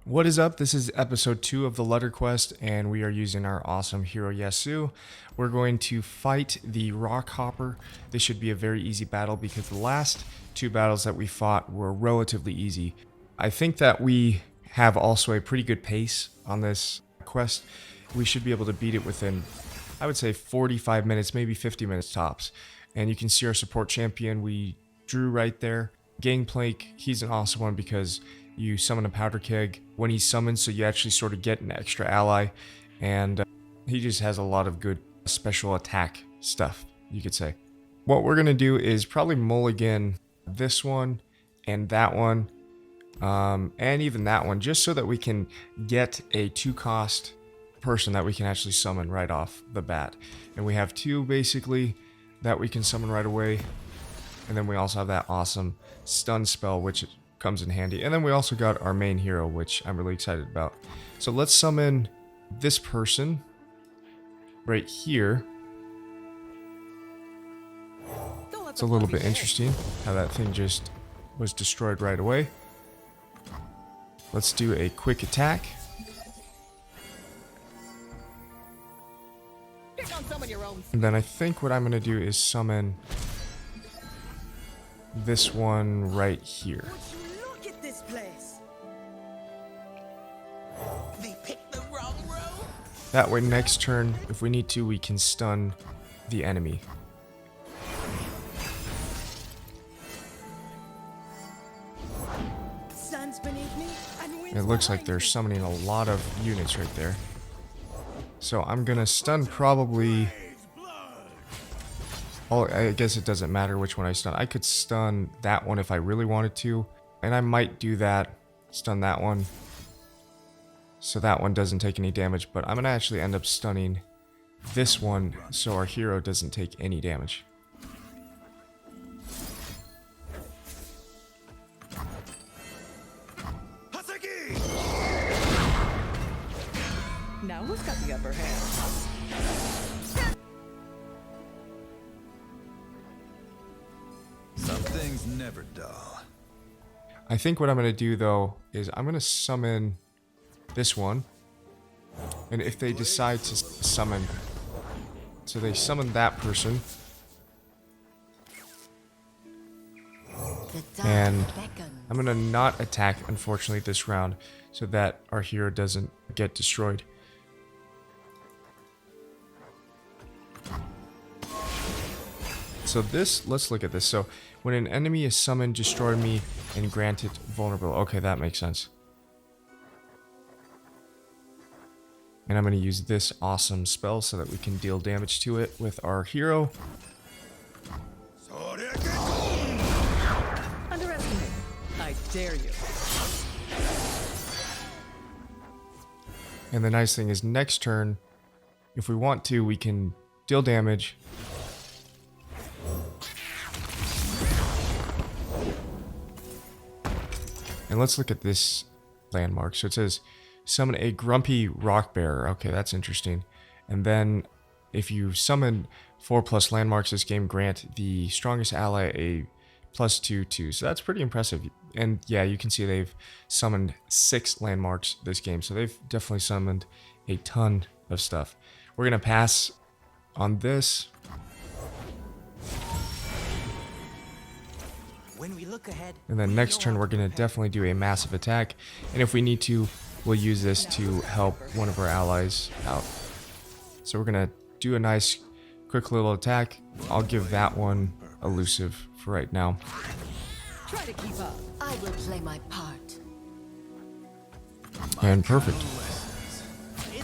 What is up? This is episode 2 of the Letter Quest, and we are using our awesome hero Yasuo. We're going to fight the Rock Hopper. This should be a very easy battle because the last 2 battles that we fought were relatively easy. I think that we have also a pretty good pace on this quest. We should be able to beat it within, I would say, 45 minutes, maybe 50 minutes tops. And you can see our support champion we drew right there. Gangplank, he's an awesome one because you summon a powder keg when he's summoned, so you actually sort of get an extra ally, and he just has a lot of good special attack stuff, you could say. What we're going to do is probably mulligan this one and that one, and even that one, just so that we can get a 2-cost person that we can actually summon right off the bat. And we have 2 basically that we can summon right away, and then we also have that awesome stun spell, which comes in handy. And then we also got our main hero, which I'm really excited about. So let's summon this person right here. It's a little bit interesting how that thing just was destroyed right away. Let's do a quick attack. And then I think what I'm going to do is summon this one right here. That way next turn, if we need to, we can stun the enemy. It looks like they're summoning a lot of units right there. So I'm gonna stun probably... Oh, I guess it doesn't matter which one I stun. I could stun that one if I really wanted to. And I might do that. Stun that one, so that one doesn't take any damage, but I'm going to actually end up stunning this one so our hero doesn't take any damage. Now who's got the upper hand? Some things never dull. I think what I'm going to do though is I'm going to summon this one, and if they decide to summon, so they summon that person, and I'm gonna not attack unfortunately this round so that our hero doesn't get destroyed. So this, let's look at this. So when an enemy is summoned, destroy me and grant it vulnerable. Okay, that makes sense. And I'm going to use this awesome spell so that we can deal damage to it with our hero. Underestimate. I dare you. And the nice thing is next turn, if we want to, we can deal damage. And let's look at this landmark. So it says, summon a grumpy rock bearer. Okay, that's interesting. And then if you summon 4+ landmarks this game, grant the strongest ally a +2/2. So that's pretty impressive. And yeah, you can see they've summoned 6 landmarks this game. So they've definitely summoned a ton of stuff. We're going to pass on this. When we look ahead, And then next turn we're going to definitely do a massive attack. And if we need to, we'll use this to help one of our allies out. So we're going to do a nice quick little attack. I'll give that one elusive for right now. Try to keep up. I will play my part. And perfect.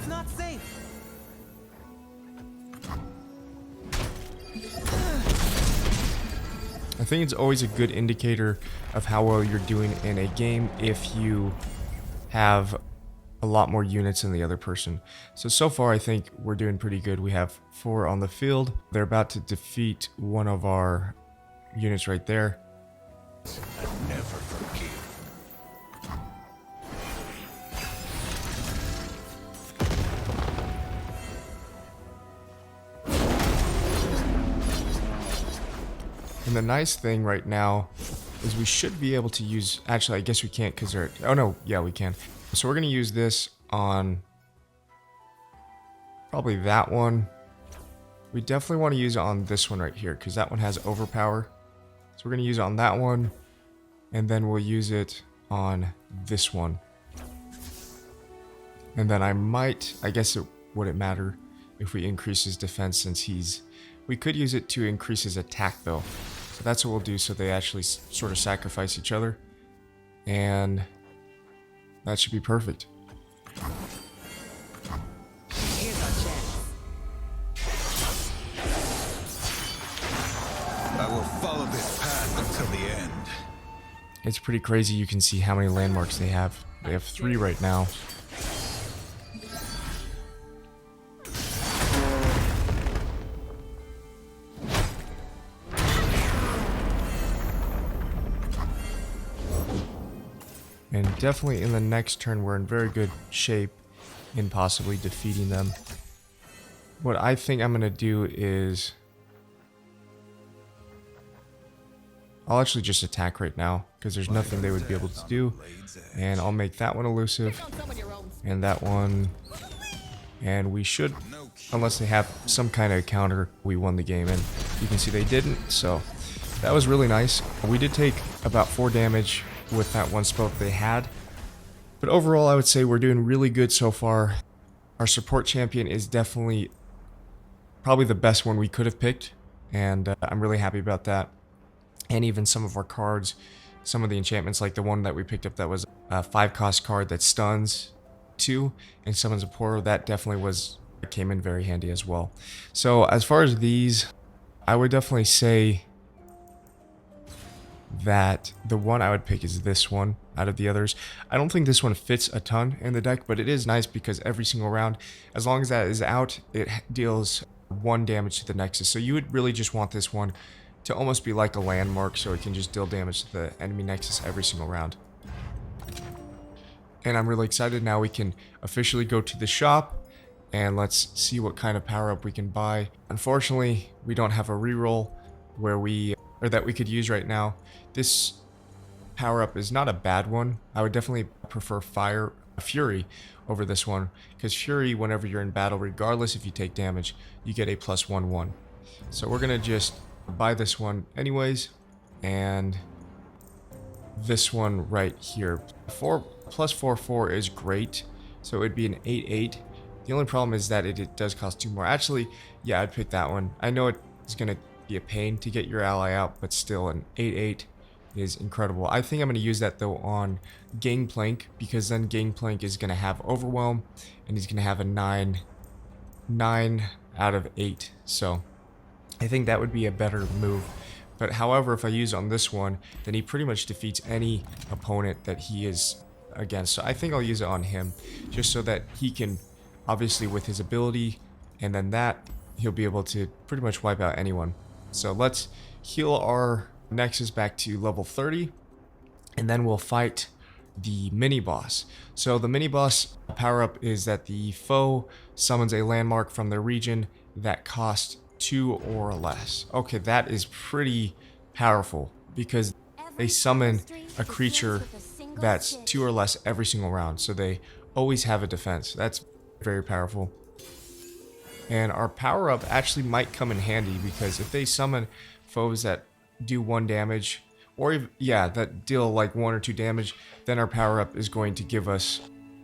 it's not safe. I think it's always a good indicator of how well you're doing in a game if you have a lot more units than the other person. So far I think we're doing pretty good. We have 4 on the field. They're about to defeat one of our units right there. Never forgive. And the nice thing right now is we should be able to use... Actually, I guess we can't because they're... Oh no, yeah, we can. So we're going to use this on probably that one. We definitely want to use it on this one right here because that one has overpower. So we're going to use it on that one. And then we'll use it on this one. And then I guess it wouldn't matter if we increase his defense since we could use it to increase his attack though. So that's what we'll do so they actually sort of sacrifice each other. And that should be perfect. Here's our chance. I will follow this path until the end. It's pretty crazy. You can see how many landmarks they have. They have 3 right now. And definitely in the next turn, we're in very good shape in possibly defeating them. What I think I'm going to do is I'll actually just attack right now because there's nothing they would be able to do. And I'll make that one elusive and that one. And we should, unless they have some kind of counter, we won the game. And you can see they didn't. So that was really nice. We did take about 4 damage with that one spell that they had. But overall, I would say we're doing really good so far. Our support champion is definitely probably the best one we could have picked. And I'm really happy about that. And even some of our cards, some of the enchantments, like the one that we picked up that was a 5-cost card that stuns 2 and summons a portal, that definitely came in very handy as well. So as far as these, I would definitely say that the one I would pick is this one out of the others. I don't think this one fits a ton in the deck, but it is nice because every single round, as long as that is out, it deals 1 damage to the Nexus. So you would really just want this one to almost be like a landmark so it can just deal damage to the enemy Nexus every single round. And I'm really excited now we can officially go to the shop and let's see what kind of power up we can buy. Unfortunately, we don't have a reroll that we could use right now. This power up is not a bad one. I would definitely prefer Fury over this one because Fury, whenever you're in battle, regardless if you take damage, you get a +1/1. So we're gonna just buy this one anyways, and this one right here. 4 +4/4 is great, so it'd be an 8/8. The only problem is that it does cost 2 more. Actually, yeah, I'd pick that one. I know it's gonna be a pain to get your ally out, but still an 8/8 is incredible. I think I'm gonna use that though on Gangplank because then Gangplank is gonna have Overwhelm and he's gonna have a 9 out of 8. So I think that would be a better move. But however, if I use on this one, then he pretty much defeats any opponent that he is against. So I think I'll use it on him just so that he can, obviously with his ability, and then that, he'll be able to pretty much wipe out anyone. So let's heal our Nexus back to level 30, and then we'll fight the mini-boss. So the mini-boss power-up is that the foe summons a landmark from their region that costs 2 or less. Okay, that is pretty powerful because they summon a creature that's 2 or less every single round, so they always have a defense. That's very powerful. And our power-up actually might come in handy because if they summon foes that do 1 damage, or that deal like 1 or 2 damage, then our power-up is going to give us,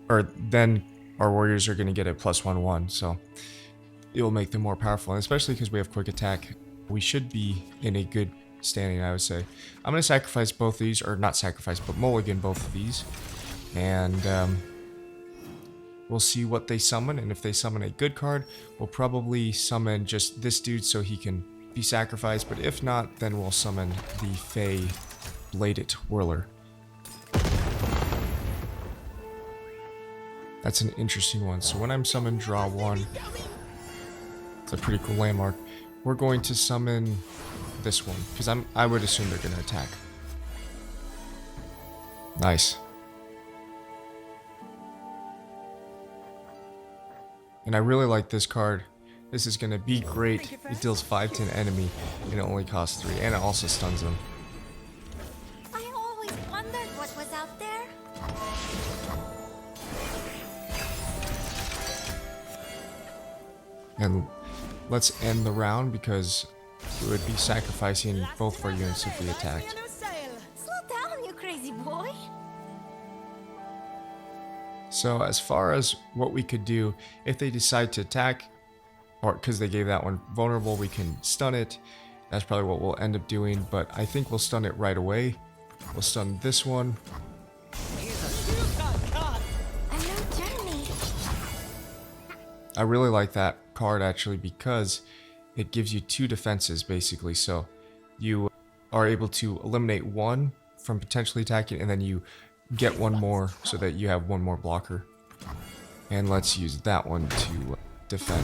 or then our warriors are going to get a +1/1. So it will make them more powerful, and especially because we have quick attack, we should be in a good standing, I would say. I'm going to sacrifice both these, or not sacrifice, but mulligan both of these, and we'll see what they summon. And if they summon a good card, we'll probably summon just this dude so he can be sacrificed, but if not, then we'll summon the Fey Bladed Whirler. That's an interesting one. So when I'm summoned, draw 1. It's a pretty cool landmark. We're going to summon this one because I would assume they're going to attack. Nice. And I really like this card. This is going to be great. It deals 5 to an enemy and it only costs 3, and it also stuns them. I always wondered what was out there. And let's end the round because it would be sacrificing both of our units if we attacked. Slow down, you crazy boy. So as far as what we could do, if they decide to attack, or because they gave that one vulnerable, we can stun it. That's probably what we'll end up doing, but I think we'll stun it right away. We'll stun this one. A new journey. I really like that card actually because it gives you 2 defenses basically. So you are able to eliminate one from potentially attacking, and then you get one more so that you have one more blocker. And let's use that one to defend.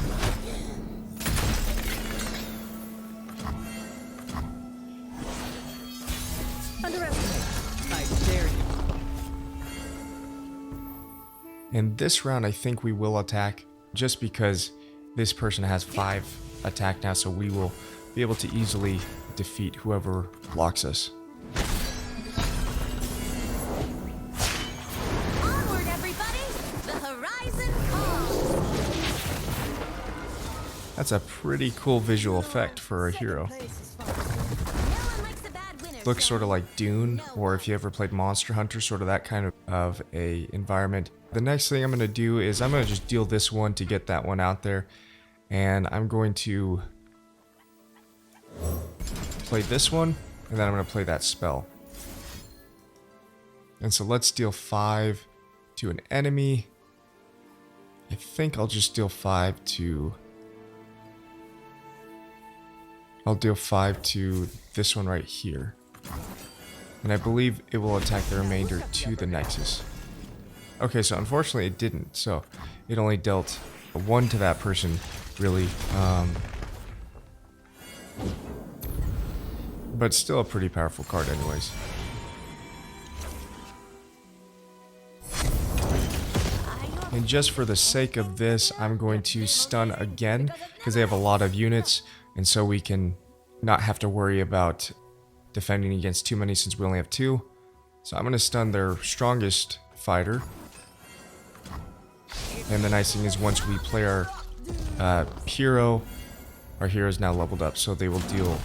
Underestimate. I dare you. In this round, I think we will attack just because this person has 5 attack now, so we will be able to easily defeat whoever blocks us. Onward, everybody! The horizon calls. That's a pretty cool visual effect for a hero. No one likes a bad winner. Looks sort of like Dune, or if you ever played Monster Hunter, sort of that kind of a environment. The next thing I'm going to do is I'm going to just deal this one to get that one out there. And I'm going to play this one, and then I'm going to play that spell. And so let's deal 5 to an enemy. I think I'll just deal 5 to... I'll deal 5 to this one right here. And I believe it will attack the remainder to the Nexus. Okay, so unfortunately it didn't. So it only dealt 1 to that person, really. But still a pretty powerful card anyways. And just for the sake of this, I'm going to stun again because they have a lot of units, and so we can not have to worry about defending against too many since we only have 2. So I'm going to stun their strongest fighter. And the nice thing is once we play our hero, our hero is now leveled up, so they will deal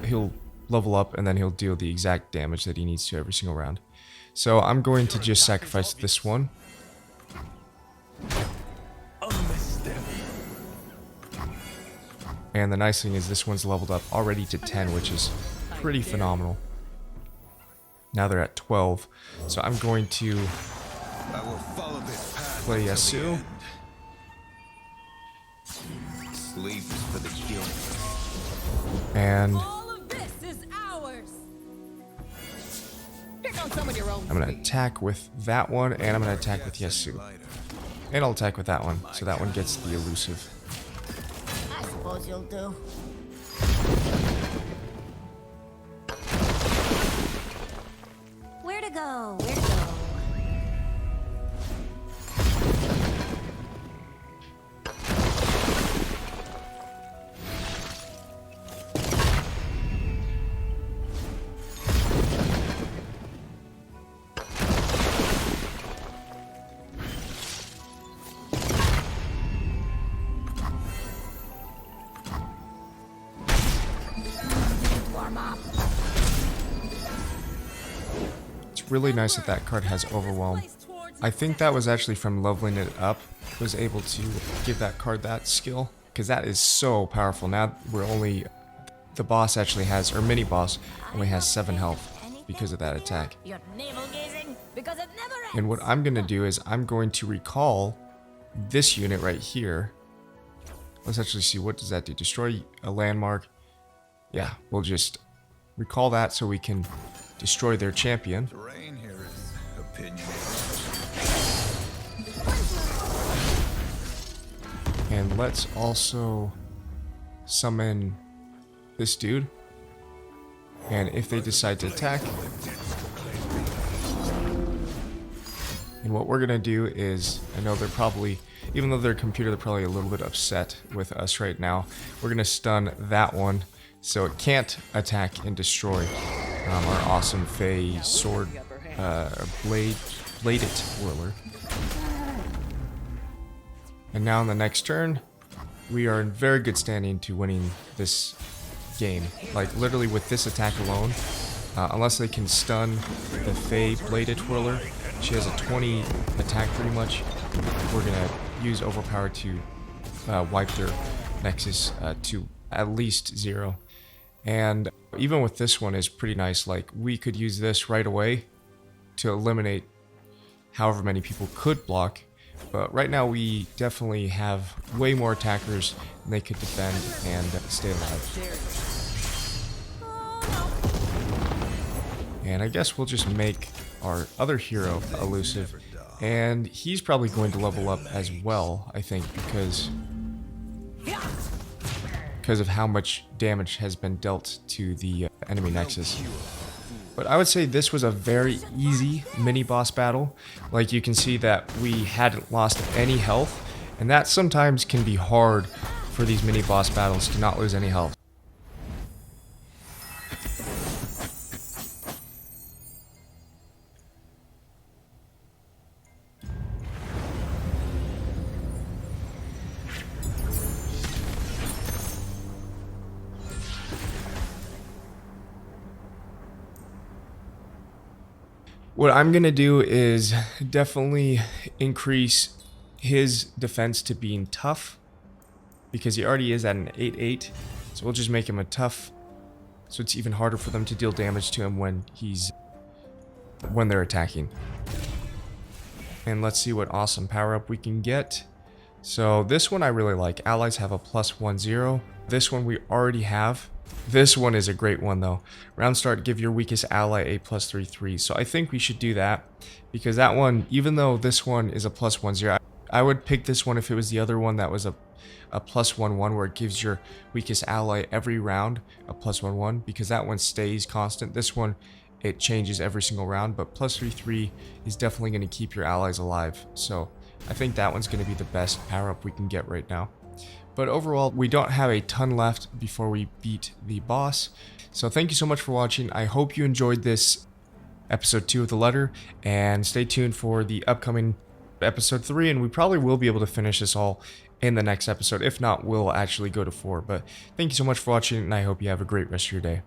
he'll level up and then he'll deal the exact damage that he needs to every single round. So I'm going to just sacrifice this one. And the nice thing is this one's leveled up already to 10, which is pretty phenomenal. Now they're at 12. So I'm going to I will follow this path play until the Yasuo. end. Sleep is for the guilty. And All of this is ours. Pick on some of your own. I'm going to attack with that one, and I'm going to attack with Yasuo. And I'll attack with that one, so that one gets the elusive. I suppose you'll do. Where to go? Where to go? Warm up. It's really nice that that card has Overwhelm. I think that was actually from leveling it up, was able to give that card that skill, because that is so powerful. Now we're only, the boss actually has, or mini boss only has 7 health because of that attack. You're navel gazing because it never ends. And what I'm going to do is I'm going to recall this unit right here. Let's actually see, what does that do? Destroy a landmark. Yeah, we'll just recall that so we can destroy their champion. Terrain here is opinionated. And let's also summon this dude. And if they decide to attack, and what we're gonna do is, I know they're probably, even though they're a computer, they're probably a little bit upset with us right now. We're gonna stun that one so it can't attack and destroy our awesome Fey sword, bladed whirler. And now on the next turn, we are in very good standing to winning this game. Like literally with this attack alone, unless they can stun the Fae Bladed Twirler, she has a 20 attack pretty much. We're gonna use Overpower to wipe their Nexus to at least 0. And even with this one is pretty nice. Like we could use this right away to eliminate however many people could block. But right now we definitely have way more attackers than they could defend and stay alive. And I guess we'll just make our other hero elusive. And he's probably going to level up as well, I think, because of how much damage has been dealt to the enemy Nexus. But I would say this was a very easy mini-boss battle. Like you can see that we hadn't lost any health, and that sometimes can be hard for these mini-boss battles to not lose any health. What I'm going to do is definitely increase his defense to being tough, because he already is at an 8-8, so we'll just make him a tough, so it's even harder for them to deal damage to him when they're attacking. And let's see what awesome power up we can get. So this one I really like. Allies have a +1/0. This one we already have. This one is a great one though. Round start, give your weakest ally a +3/3. So I think we should do that, because that one, even though this one is a +1/0, I would pick this one if it was the other one that was a +1/1, where it gives your weakest ally every round a +1/1, because that one stays constant. This one, it changes every single round, but +3/3 is definitely going to keep your allies alive. So I think that one's going to be the best power up we can get right now. But overall, we don't have a ton left before we beat the boss. So thank you so much for watching. I hope you enjoyed this episode 2 of The Letter, and stay tuned for the upcoming episode 3, and we probably will be able to finish this all in the next episode. If not, we'll actually go to 4. But thank you so much for watching, and I hope you have a great rest of your day.